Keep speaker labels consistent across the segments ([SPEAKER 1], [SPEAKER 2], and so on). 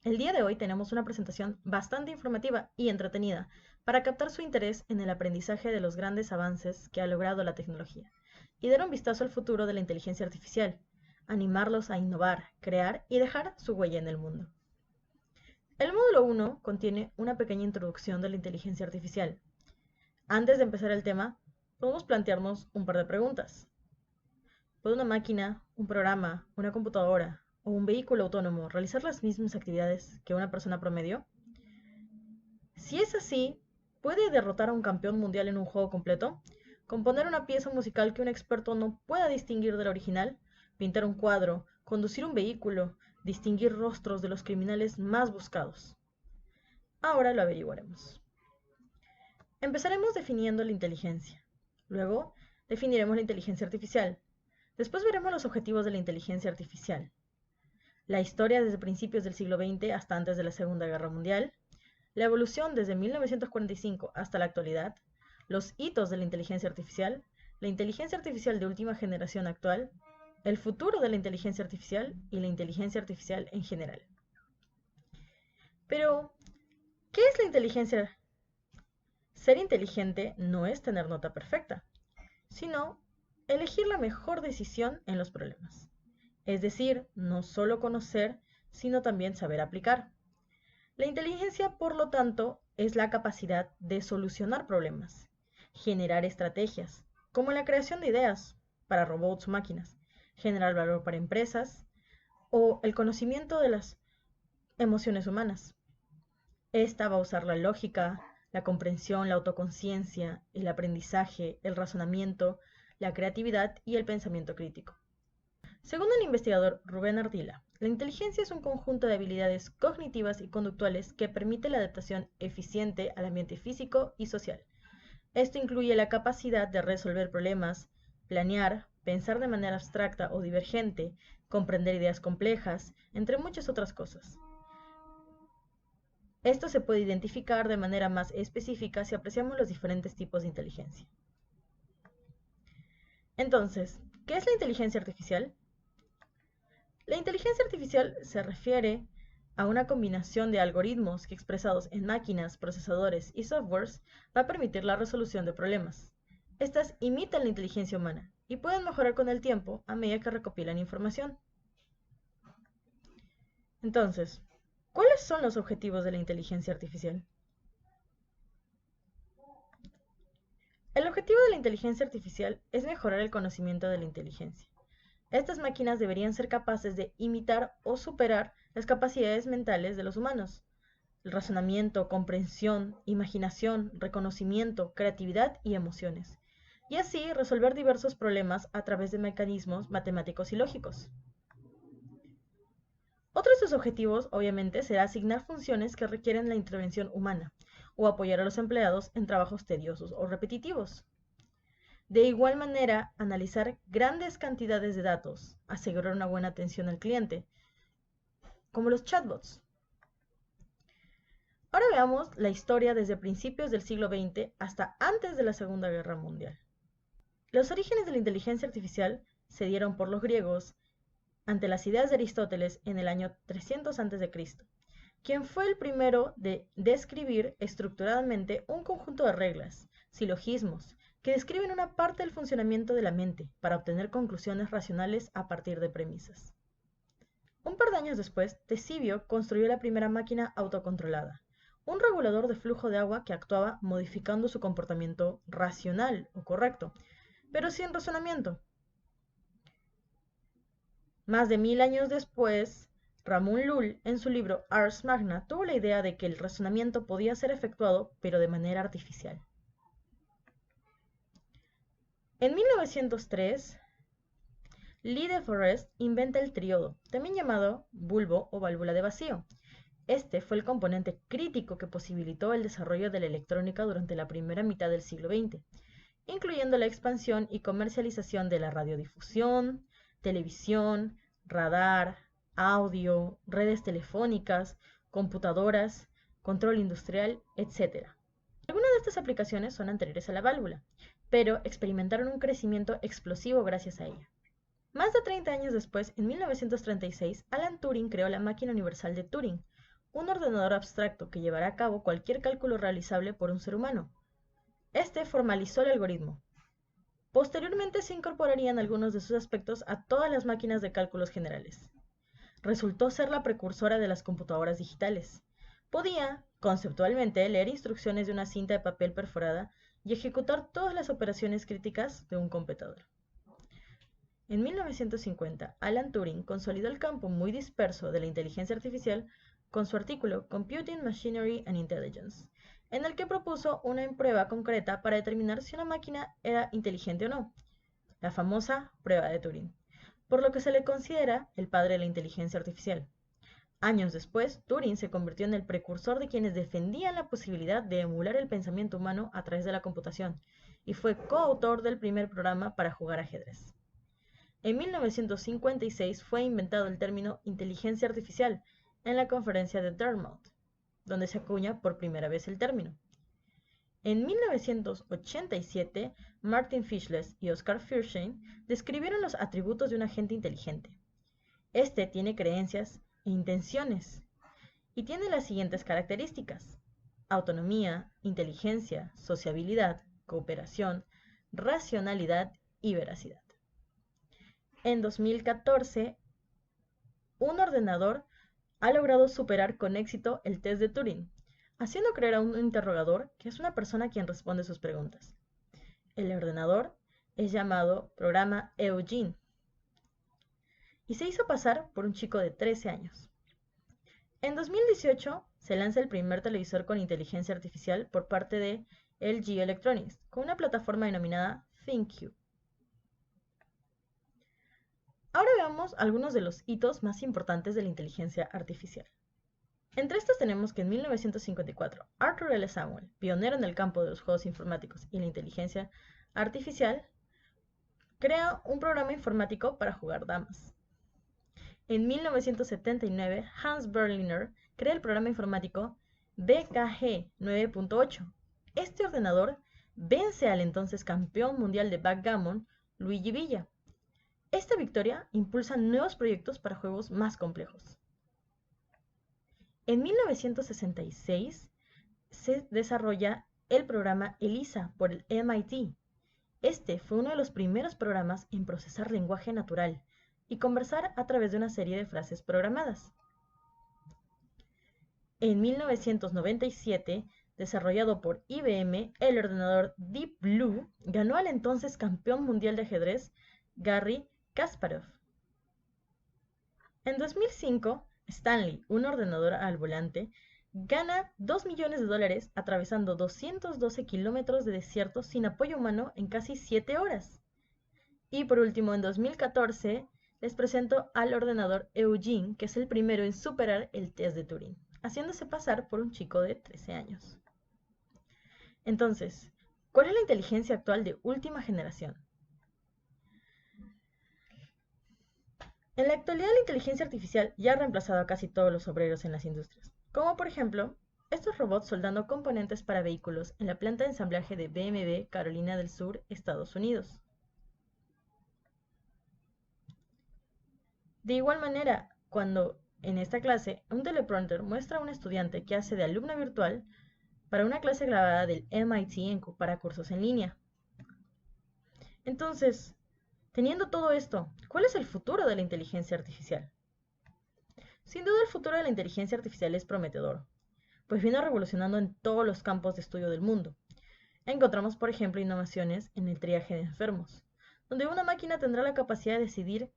[SPEAKER 1] El día de hoy tenemos una presentación bastante informativa y entretenida para captar su interés en el aprendizaje de los grandes avances que ha logrado la tecnología y dar un vistazo al futuro de la inteligencia artificial, animarlos a innovar, crear y dejar su huella en el mundo. El módulo 1 contiene una pequeña introducción de la inteligencia artificial. Antes de empezar el tema, podemos plantearnos un par de preguntas. ¿Puede una máquina, un programa, una computadora o un vehículo autónomo realizar las mismas actividades que una persona promedio? Si es así, ¿puede derrotar a un campeón mundial en un juego completo? ¿Componer una pieza musical que un experto no pueda distinguir del original? ¿Pintar un cuadro? ¿Conducir un vehículo? ¿Distinguir rostros de los criminales más buscados? Ahora lo averiguaremos. Empezaremos definiendo la inteligencia. Luego, definiremos la inteligencia artificial. Después veremos los objetivos de la inteligencia artificial. La historia desde principios del siglo XX hasta antes de la Segunda Guerra Mundial. La evolución desde 1945 hasta la actualidad. Los hitos de la inteligencia artificial de última generación actual. El futuro de la inteligencia artificial y la inteligencia artificial en general. Pero, ¿qué es la inteligencia? Ser inteligente no es tener nota perfecta, sino elegir la mejor decisión en los problemas. Es decir, no solo conocer, sino también saber aplicar. La inteligencia, por lo tanto, es la capacidad de solucionar problemas, generar estrategias, como la creación de ideas para robots o máquinas, generar valor para empresas o el conocimiento de las emociones humanas. Esta va a usar la lógica, la comprensión, la autoconciencia, el aprendizaje, el razonamiento, la creatividad y el pensamiento crítico. Según el investigador Rubén Ardila, la inteligencia es un conjunto de habilidades cognitivas y conductuales que permite la adaptación eficiente al ambiente físico y social. Esto incluye la capacidad de resolver problemas, planear, pensar de manera abstracta o divergente, comprender ideas complejas, entre muchas otras cosas. Esto se puede identificar de manera más específica si apreciamos los diferentes tipos de inteligencia. Entonces, ¿qué es la inteligencia artificial? La inteligencia artificial se refiere a una combinación de algoritmos que expresados en máquinas, procesadores y softwares va a permitir la resolución de problemas. Estas imitan la inteligencia humana y pueden mejorar con el tiempo a medida que recopilan información. Entonces, ¿cuáles son los objetivos de la inteligencia artificial? El objetivo de la inteligencia artificial es mejorar el conocimiento de la inteligencia. Estas máquinas deberían ser capaces de imitar o superar las capacidades mentales de los humanos. El razonamiento, comprensión, imaginación, reconocimiento, creatividad y emociones. Y así resolver diversos problemas a través de mecanismos matemáticos y lógicos. Otro de sus objetivos, obviamente, será asignar funciones que requieren la intervención humana o apoyar a los empleados en trabajos tediosos o repetitivos. De igual manera, analizar grandes cantidades de datos, asegurar una buena atención al cliente, como los chatbots. Ahora veamos la historia desde principios del siglo XX hasta antes de la Segunda Guerra Mundial. Los orígenes de la inteligencia artificial se dieron por los griegos ante las ideas de Aristóteles en el año 300 a.C., quien fue el primero de describir estructuradamente un conjunto de reglas, silogismos, que describen una parte del funcionamiento de la mente para obtener conclusiones racionales a partir de premisas. Un par de años después, Tesibio construyó la primera máquina autocontrolada, un regulador de flujo de agua que actuaba modificando su comportamiento racional o correcto, pero sin razonamiento. Más de 1000 años después, Ramon Lull, en su libro Ars Magna, tuvo la idea de que el razonamiento podía ser efectuado, pero de manera artificial. En 1903, Lee de Forest inventa el triodo, también llamado bulbo o válvula de vacío. Este fue el componente crítico que posibilitó el desarrollo de la electrónica durante la primera mitad del siglo XX, incluyendo la expansión y comercialización de la radiodifusión, televisión, radar, audio, redes telefónicas, computadoras, control industrial, etc. Algunas de estas aplicaciones son anteriores a la válvula, pero experimentaron un crecimiento explosivo gracias a ella. Más de 30 años después, en 1936, Alan Turing creó la máquina universal de Turing, un ordenador abstracto que llevará a cabo cualquier cálculo realizable por un ser humano. Este formalizó el algoritmo. Posteriormente se incorporarían algunos de sus aspectos a todas las máquinas de cálculos generales. Resultó ser la precursora de las computadoras digitales. Podía, conceptualmente, leer instrucciones de una cinta de papel perforada y ejecutar todas las operaciones críticas de un computador. En 1950, Alan Turing consolidó el campo muy disperso de la inteligencia artificial con su artículo Computing, Machinery and Intelligence, en el que propuso una prueba concreta para determinar si una máquina era inteligente o no, la famosa prueba de Turing, por lo que se le considera el padre de la inteligencia artificial. Años después, Turing se convirtió en el precursor de quienes defendían la posibilidad de emular el pensamiento humano a través de la computación, y fue coautor del primer programa para jugar ajedrez. En 1956 fue inventado el término inteligencia artificial en la conferencia de Dartmouth, donde se acuña por primera vez el término. En 1987, Martin Fischler y Oscar Feuerstein describieron los atributos de un agente inteligente. Este tiene creencias e intenciones y tiene las siguientes características: autonomía, inteligencia, sociabilidad, cooperación, racionalidad y veracidad. En 2014, un ordenador ha logrado superar con éxito el test de Turing, haciendo creer a un interrogador que es una persona quien responde sus preguntas. El ordenador es llamado programa Eugene y se hizo pasar por un chico de 13 años. En 2018 se lanza el primer televisor con inteligencia artificial por parte de LG Electronics, con una plataforma denominada ThinQ. Ahora veamos algunos de los hitos más importantes de la inteligencia artificial. Entre estos tenemos que en 1954, Arthur L. Samuel, pionero en el campo de los juegos informáticos y la inteligencia artificial, crea un programa informático para jugar damas. En 1979, Hans Berliner crea el programa informático BKG 9.8. Este ordenador vence al entonces campeón mundial de backgammon, Luigi Villa. Esta victoria impulsa nuevos proyectos para juegos más complejos. En 1966 se desarrolla el programa ELIZA por el MIT. Este fue uno de los primeros programas en procesar lenguaje natural y conversar a través de una serie de frases programadas. En 1997, desarrollado por IBM, el ordenador Deep Blue ganó al entonces campeón mundial de ajedrez, Garry Kasparov. En 2005, Stanley, un ordenador al volante, gana $2 millones atravesando 212 kilómetros de desierto sin apoyo humano en casi 7 horas. Y por último, en 2014, les presento al ordenador Eugene, que es el primero en superar el test de Turing, haciéndose pasar por un chico de 13 años. Entonces, ¿cuál es la inteligencia actual de última generación? En la actualidad, la inteligencia artificial ya ha reemplazado a casi todos los obreros en las industrias, como por ejemplo, estos robots soldando componentes para vehículos en la planta de ensamblaje de BMW Carolina del Sur, Estados Unidos. De igual manera, cuando en esta clase un teleprompter muestra a un estudiante que hace de alumno virtual para una clase grabada del MIT para cursos en línea. Entonces, teniendo todo esto, ¿cuál es el futuro de la inteligencia artificial? Sin duda el futuro de la inteligencia artificial es prometedor, pues viene revolucionando en todos los campos de estudio del mundo. Encontramos, por ejemplo, innovaciones en el triaje de enfermos, donde una máquina tendrá la capacidad de decidir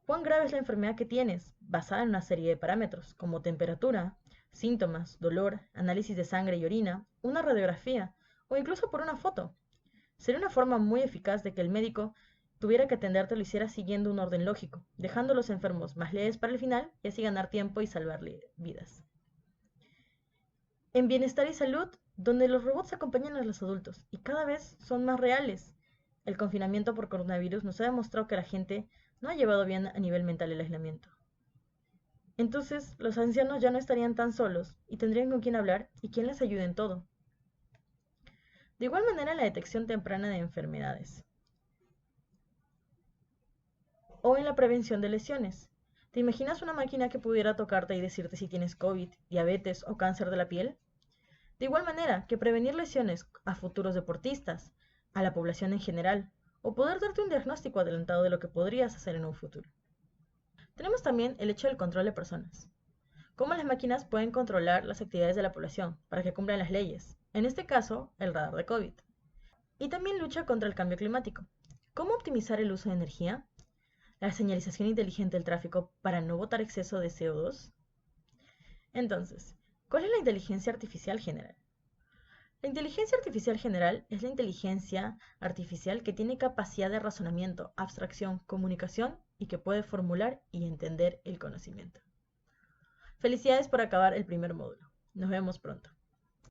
[SPEAKER 1] cuán grave es la enfermedad que tienes, basada en una serie de parámetros, como temperatura, síntomas, dolor, análisis de sangre y orina, una radiografía o incluso por una foto. Sería una forma muy eficaz de que el médico tuviera que atenderte lo hiciera siguiendo un orden lógico, dejando a los enfermos más leves para el final y así ganar tiempo y salvarle vidas. En bienestar y salud, donde los robots acompañan a los adultos y cada vez son más reales. El confinamiento por coronavirus nos ha demostrado que la gente no ha llevado bien a nivel mental el aislamiento. Entonces, los ancianos ya no estarían tan solos y tendrían con quién hablar y quien les ayude en todo. De igual manera, la detección temprana de enfermedades o en la prevención de lesiones. ¿Te imaginas una máquina que pudiera tocarte y decirte si tienes COVID, diabetes o cáncer de la piel? De igual manera que prevenir lesiones a futuros deportistas, a la población en general, o poder darte un diagnóstico adelantado de lo que podrías hacer en un futuro. Tenemos también el hecho del control de personas. Cómo las máquinas pueden controlar las actividades de la población para que cumplan las leyes, en este caso, el radar de COVID. Y también lucha contra el cambio climático. ¿Cómo optimizar el uso de energía? La señalización inteligente del tráfico para no botar exceso de CO2. Entonces, ¿cuál es la inteligencia artificial general? La inteligencia artificial general es la inteligencia artificial que tiene capacidad de razonamiento, abstracción, comunicación y que puede formular y entender el conocimiento. Felicidades por acabar el primer módulo. Nos vemos pronto.